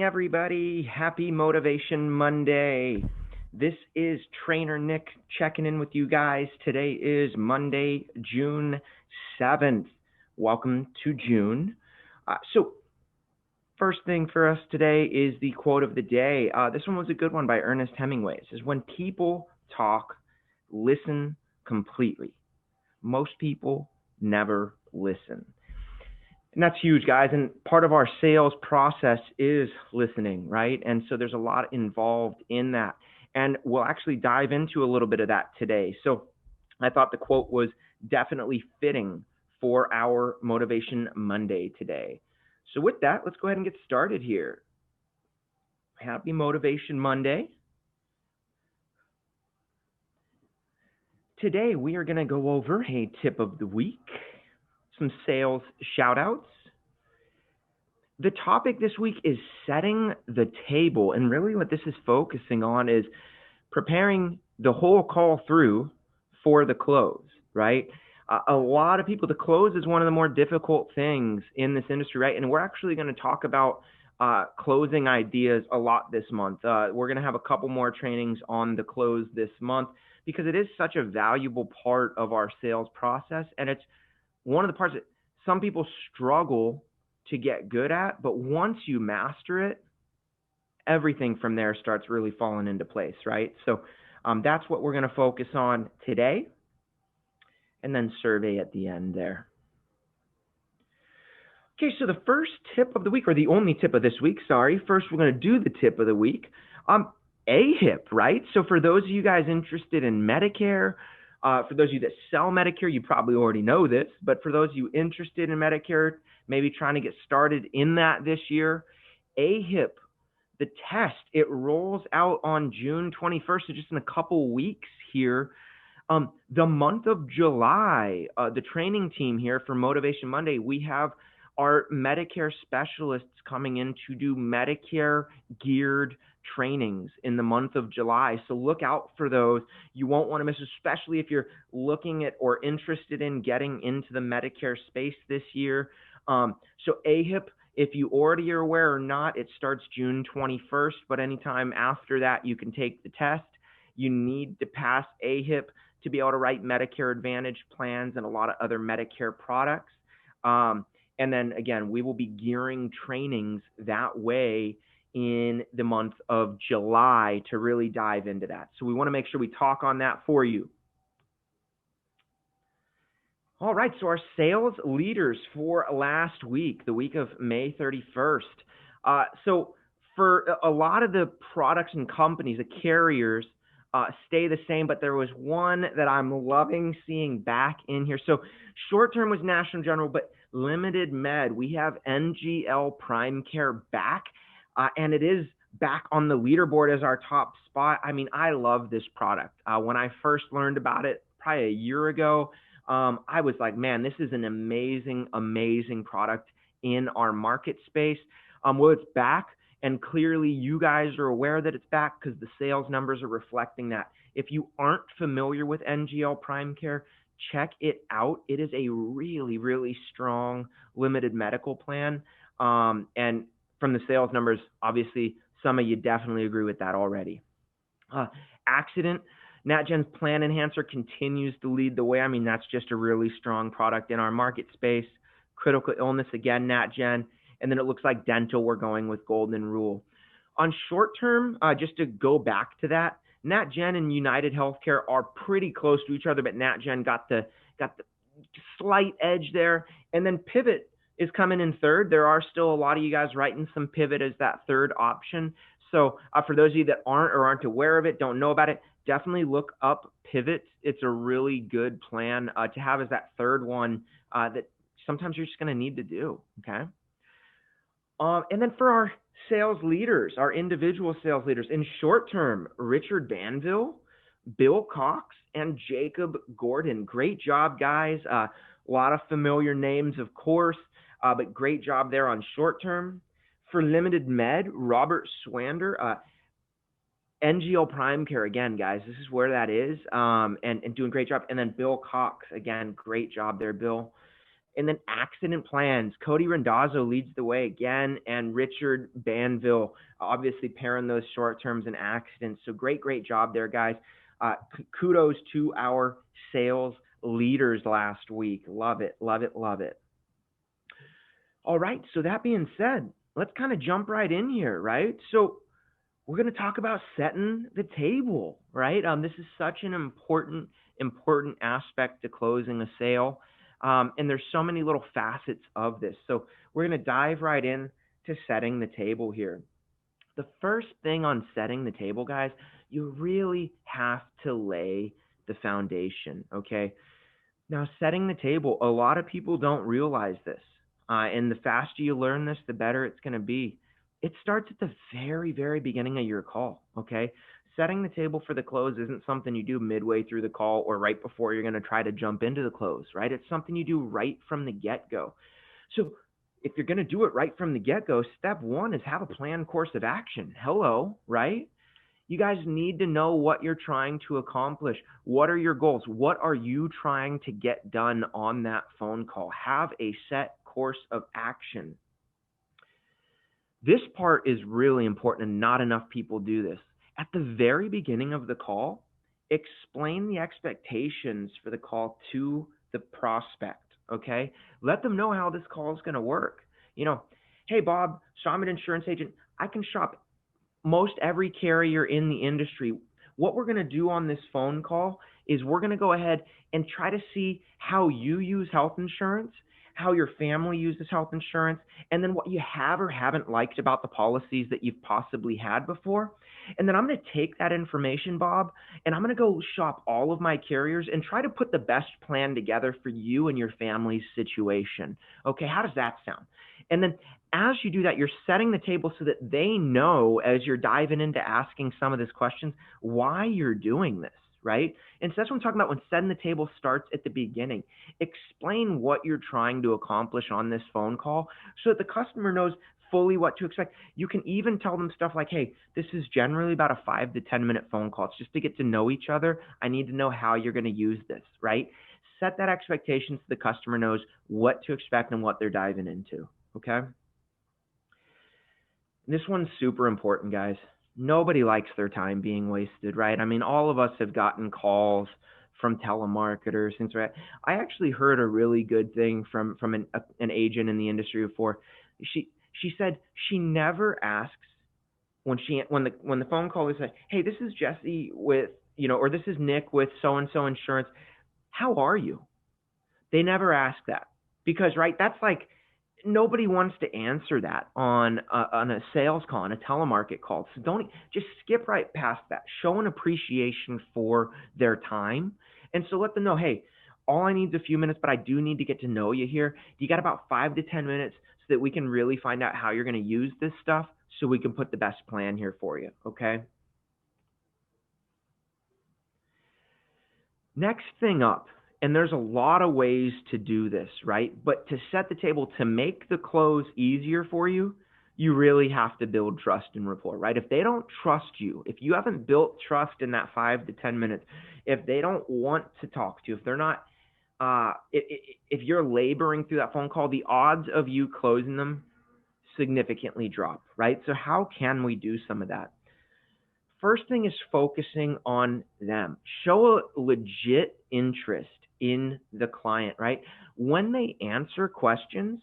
morning, everybody. Happy Motivation Monday. This is Trainer Nick checking in with you guys. Today is Monday, June 7th. Welcome to June. So first thing for us today is the quote of the day. This one was a good one by Ernest Hemingway. It says, "When people talk, listen completely. Most people never listen." And that's huge, guys. And part of our sales process is listening, right? And so there's a lot involved in that. And we'll actually dive into a little bit of that today. So I thought the quote was definitely fitting for our Motivation Monday today. So with that, let's go ahead and get started here. Happy Motivation Monday. Today, we are going to go over a tip of the week, some sales shout outs. The topic this week is setting the table, and really what this is focusing on is preparing the whole call through for the close, right? A lot of people, the close is one of the more difficult things in this industry, right? And we're actually going to talk about closing ideas a lot this month. We're going to have a couple more trainings on the close this month because it is such a valuable part of our sales process, and it's one of the parts that some people struggle to get good at, but once you master it, everything from there starts really falling into place, right? So that's what we're going to focus on today, and then survey at the end there. Okay, so the first tip of the week, or the only tip of this week, first we're going to do the tip of the week. AHCP, right? So for those of you guys interested in Medicare, for those of you that sell Medicare, you probably already know this, but for those of you interested in Medicare, maybe trying to get started in that this year, AHCP, the test, it rolls out on June 21st, so just in a couple weeks here. The month of July, the training team here for Motivation Monday, we have our Medicare specialists coming in to do Medicare geared trainings in the month of July. So look out for those. You won't want to miss, especially if you're looking at or interested in getting into the Medicare space this year. So AHCP, if you already are aware or not, it starts June 21st, but anytime after that, you can take the test. You need to pass AHCP to be able to write Medicare Advantage plans and a lot of other Medicare products. And then again, we will be gearing trainings that way in the month of July to really dive into that. So we want to make sure we talk on that for you. All right, so our sales leaders for last week, the week of May 31st. So for a lot of the products and companies, the carriers stay the same, but there was one that I'm loving seeing back in here. So short-term was National General, but limited med, we have NGL Prime Care back, and it is back on the leaderboard as our top spot. I mean, I love this product. When I first learned about it, probably a year ago, I was like, man, this is an amazing, amazing product in our market space. Well, it's back, and clearly you guys are aware that it's back because the sales numbers are reflecting that. If you aren't familiar with NGL Prime Care, check it out. It is a really, really strong limited medical plan. And from the sales numbers, obviously, some of you definitely agree with that already. Accident, NatGen's Plan Enhancer continues to lead the way. I mean, that's just a really strong product in our market space. Critical illness, again, NatGen. And then it looks like dental, we're going with Golden Rule. On short term, just to go back to that, NatGen and United Healthcare are pretty close to each other, but NatGen got the slight edge there. And then Pivot is coming in third. There are still a lot of you guys writing some Pivot as that third option. So for those of you that aren't aware of it, don't know about it, definitely look up Pivot. It's a really good plan to have as that third one that sometimes you're just going to need to do, okay? And then for our sales leaders, our individual sales leaders, in short term, Richard Banville, Bill Cox, and Jacob Gordon. Great job, guys. A lot of familiar names, of course, but great job there on short term. For limited med, Robert Swander, NGL Prime Care, again, guys, this is where that is, and doing a great job. And then Bill Cox, again, great job there, Bill. And then accident plans. Cody Randazzo leads the way again, and Richard Banville, obviously pairing those short terms and accidents. So great job there, guys. Kudos to our sales leaders last week. Love it. All right, so that being said, let's kind of jump right in here, right? So we're going to talk about setting the table, right? This is such an important aspect to closing a sale. And there's so many little facets of this. So we're going to dive right in to setting the table here. The first thing on setting the table, guys, you really have to lay the foundation, okay? Now, setting the table, a lot of people don't realize this. And the faster you learn this, the better it's going to be. It starts at the very beginning of your call, okay? Setting the table for the close isn't something you do midway through the call or right before you're going to try to jump into the close, right? It's something you do right from the get-go. So if you're going to do it right from the get-go, step one is have a planned course of action. Hello, right? You guys need to know what you're trying to accomplish. What are your goals? What are you trying to get done on that phone call? Have a set course of action. This part is really important, and not enough people do this. At the very beginning of the call, explain the expectations for the call to the prospect, okay? Let them know how this call is going to work. You know, hey, Bob, so I'm an insurance agent. I can shop most every carrier in the industry. What we're going to do on this phone call is we're going to go ahead and try to see how you use health insurance, how your family uses health insurance, and then what you have or haven't liked about the policies that you've possibly had before. And then I'm going to take that information, Bob, and I'm going to go shop all of my carriers and try to put the best plan together for you and your family's situation. Okay, how does that sound? And then as you do that, you're setting the table so that they know, as you're diving into asking some of these questions, why you're doing this, right? And so that's what I'm talking about when setting the table starts at the beginning. Explain what you're trying to accomplish on this phone call so that the customer knows fully what to expect. You can even tell them stuff like, hey, this is generally about a 5 to 10 minute phone call. It's just to get to know each other. I need to know how you're going to use this, right? Set that expectation so the customer knows what to expect and what they're diving into, okay? This one's super important, guys. Nobody likes their time being wasted, right? I mean, all of us have gotten calls from telemarketers, things like that. I actually heard a really good thing from an agent in the industry before. She said she never asks when the phone call is like, hey, this is Jesse with, or this is Nick with so-and-so insurance. How are you? They never ask that because, right, that's like, nobody wants to answer that on a sales call, on a telemarket call. So don't just skip right past that. Show an appreciation for their time. And so let them know, hey, all I need is a few minutes, but I do need to get to know you here. You got about 5 to 10 minutes so that we can really find out how you're going to use this stuff so we can put the best plan here for you, okay? Next thing up, and there's a lot of ways to do this, right? But to set the table, to make the close easier for you, you really have to build trust and rapport, right? If they don't trust you, if you haven't built trust in that 5 to 10 minutes, if they don't want to talk to you, if they're not, if you're laboring through that phone call, the odds of you closing them significantly drop, right? So how can we do some of that? First thing is focusing on them. Show a legit interest in the client, right? When they answer questions,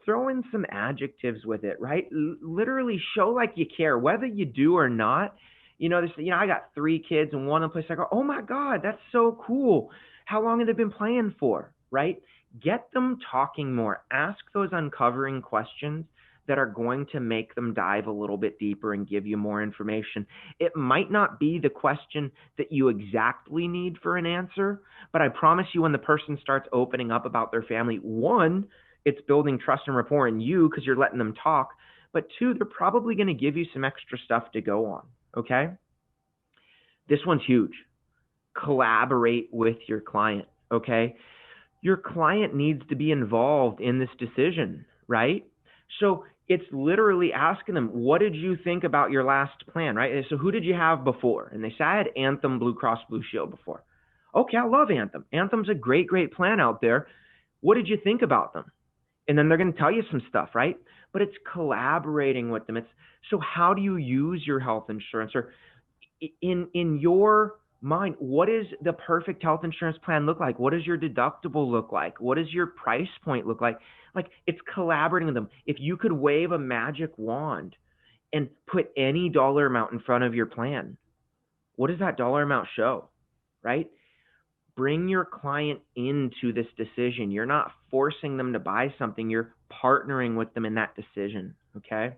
throw in some adjectives with it, right? Literally show like you care, whether you do or not. I got 3 kids and one in place. I go, oh my God, that's so cool. How long have they been playing for, right? Get them talking more. Ask those uncovering questions that are going to make them dive a little bit deeper and give you more information. It might not be the question that you exactly need for an answer, but I promise you when the person starts opening up about their family, 1, it's building trust and rapport in you because you're letting them talk, but 2, they're probably going to give you some extra stuff to go on, okay? This one's huge. Collaborate with your client, okay? Your client needs to be involved in this decision, right? So it's literally asking them, what did you think about your last plan, right? So who did you have before? And they say, I had Anthem Blue Cross Blue Shield before. Okay, I love Anthem. Anthem's a great plan out there. What did you think about them? And then they're going to tell you some stuff, right? But it's collaborating with them. It's so how do you use your health insurance? Or in your mind, what does the perfect health insurance plan look like? What does your deductible look like? What does your price point look like? Like, it's collaborating with them. If you could wave a magic wand and put any dollar amount in front of your plan, what does that dollar amount show, right? Bring your client into this decision. You're not forcing them to buy something. You're partnering with them in that decision, okay?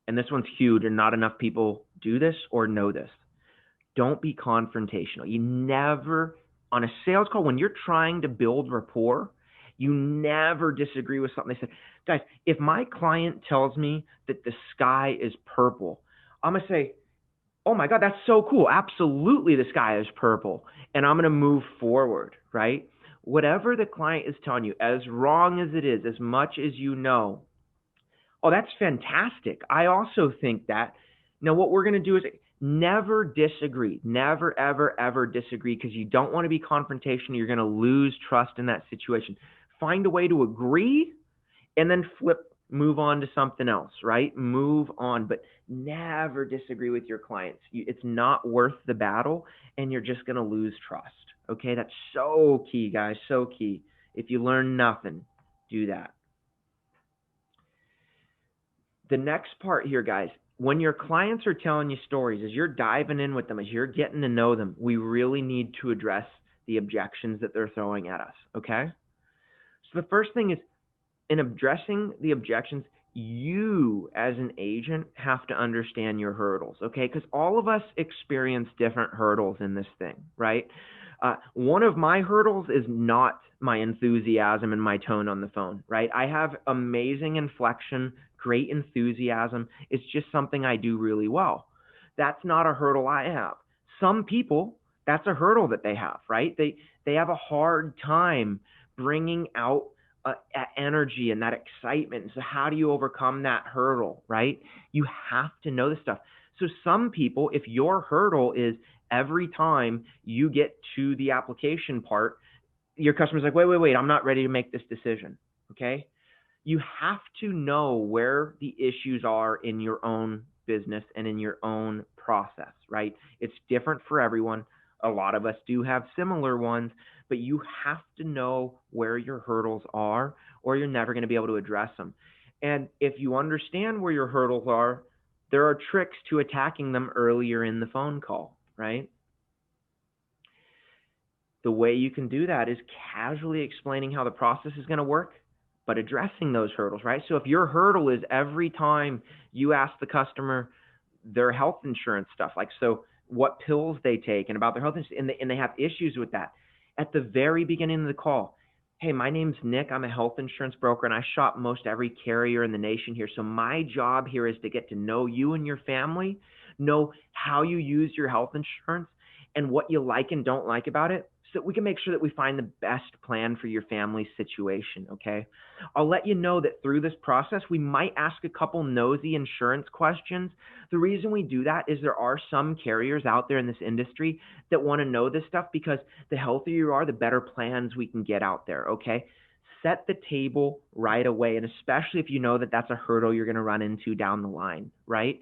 And this one's huge, and not enough people do this or know this. Don't be confrontational. You never, on a sales call, when you're trying to build rapport, you never disagree with something they said. Guys, if my client tells me that the sky is purple, I'm going to say, oh my God, that's so cool. Absolutely, the sky is purple. And I'm going to move forward, right? Whatever the client is telling you, as wrong as it is, as much as you know, oh, that's fantastic. I also think that. Now, what we're going to do is never disagree. Never, ever, ever disagree, because you don't want to be confrontational. You're going to lose trust in that situation. Find a way to agree and then move on to something else, right? Move on, but never disagree with your clients. It's not worth the battle, and you're just going to lose trust. Okay, that's so key, guys, so key. If you learn nothing, do that. The next part here, guys, when your clients are telling you stories, as you're diving in with them, as you're getting to know them, we really need to address the objections that they're throwing at us, okay? So the first thing is, in addressing the objections, you as an agent have to understand your hurdles, okay? Because all of us experience different hurdles in this thing, right? One of my hurdles is not my enthusiasm and my tone on the phone, right? I have amazing inflection, great enthusiasm. It's just something I do really well. That's not a hurdle I have. Some people, that's a hurdle that they have, right? They have a hard time bringing out energy and that excitement. So how do you overcome that hurdle, right? You have to know this stuff. So some people, if your hurdle is every time you get to the application part, your customer's like, wait, I'm not ready to make this decision, okay? You have to know where the issues are in your own business and in your own process, right? It's different for everyone. A lot of us do have similar ones, but you have to know where your hurdles are, or you're never going to be able to address them. And if you understand where your hurdles are, there are tricks to attacking them earlier in the phone call, right? The way you can do that is casually explaining how the process is going to work, but addressing those hurdles, right? So if your hurdle is every time you ask the customer their health insurance stuff, like so what pills they take and about their health insurance, and they have issues with that, at the very beginning of the call, hey, my name's Nick. I'm a health insurance broker, and I shop most every carrier in the nation here. So my job here is to get to know you and your family, know how you use your health insurance and what you like and don't like about it, so that we can make sure that we find the best plan for your family's situation, okay? I'll let you know that through this process, we might ask a couple nosy insurance questions. The reason we do that is there are some carriers out there in this industry that want to know this stuff, because the healthier you are, the better plans we can get out there, okay? Set the table right away, and especially if you know that that's a hurdle you're going to run into down the line, right?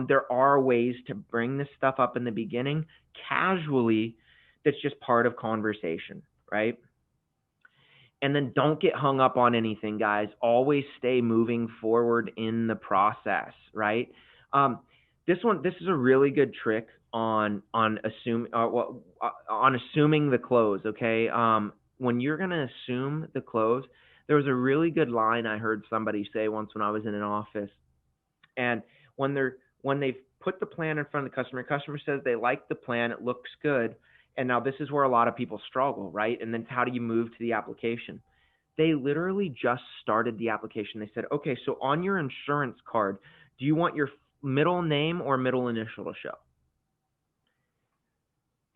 There are ways to bring this stuff up in the beginning casually. That's just part of conversation, right? And then don't get hung up on anything, guys. Always stay moving forward in the process, right? This is a really good trick on assuming the close, okay? When you're gonna assume the close, there was a really good line I heard somebody say once when I was in an office, and when they've put the plan in front of the customer says they like the plan, it looks good. And now this is where a lot of people struggle, right? And then how do you move to the application? They literally just started the application. They said, okay, so on your insurance card, do you want your middle name or middle initial to show?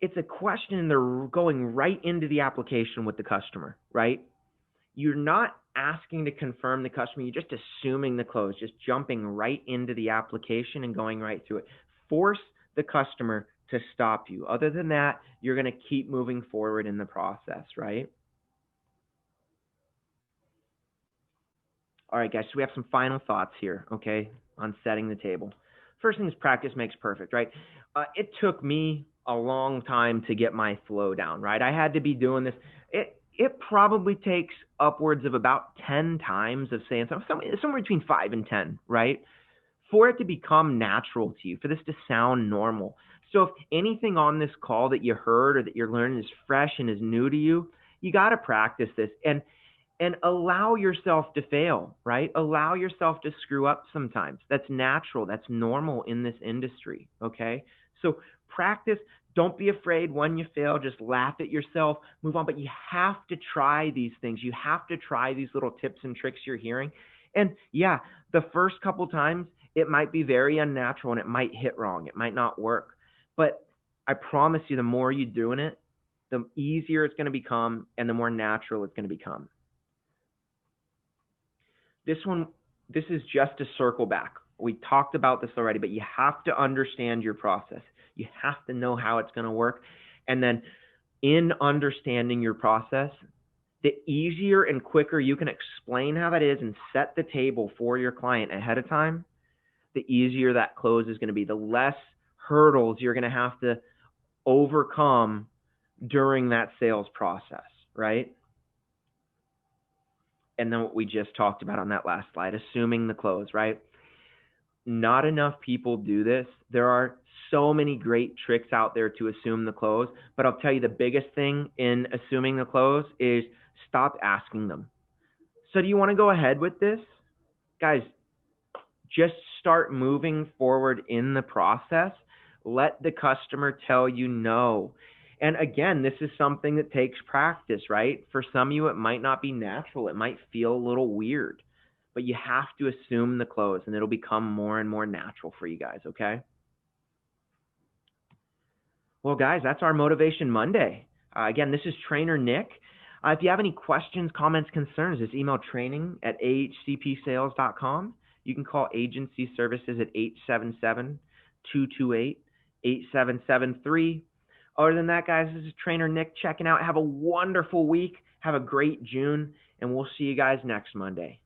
It's a question, and they're going right into the application with the customer, right? You're not asking to confirm the customer. You're just assuming the close, just jumping right into the application and going right through it. Force the customer to stop you. Other than that, you're going to keep moving forward in the process, right? All right, guys, so we have some final thoughts here, okay, on setting the table. First thing is practice makes perfect, right? It took me a long time to get my flow down, right? I had to be doing this. It probably takes upwards of about 10 times of saying somewhere between 5 and 10, right? For it to become natural to you, for this to sound normal. So if anything on this call that you heard or that you're learning is fresh and is new to you, you got to practice this and allow yourself to fail, right? Allow yourself to screw up sometimes. That's natural. That's normal in this industry, okay? So practice. Don't be afraid when you fail. Just laugh at yourself, move on. But you have to try these things. You have to try these little tips and tricks you're hearing. And yeah, the first couple times, it might be very unnatural and it might hit wrong. It might not work. But I promise you, the more you're doing it, the easier it's going to become and the more natural it's going to become. This is just to circle back. We talked about this already, but you have to understand your process. You have to know how it's going to work. And then in understanding your process, the easier and quicker you can explain how that is and set the table for your client ahead of time, the easier that close is going to be. The less hurdles you're going to have to overcome during that sales process, right? And then what we just talked about on that last slide, assuming the close, right? Not enough people do this. There are so many great tricks out there to assume the close, but I'll tell you the biggest thing in assuming the close is stop asking them. So do you want to go ahead with this? Guys, just start moving forward in the process. Let the customer tell you no. And again, this is something that takes practice, right? For some of you, it might not be natural. It might feel a little weird, but you have to assume the close and it'll become more and more natural for you guys, okay? Well, guys, that's our Motivation Monday. Again, this is Trainer Nick. If you have any questions, comments, concerns, just email training@ahcpsales.com. You can call agency services at 877-228-8773. Other than that, guys, this is Trainer Nick checking out. Have a wonderful week. Have a great June, and we'll see you guys next Monday.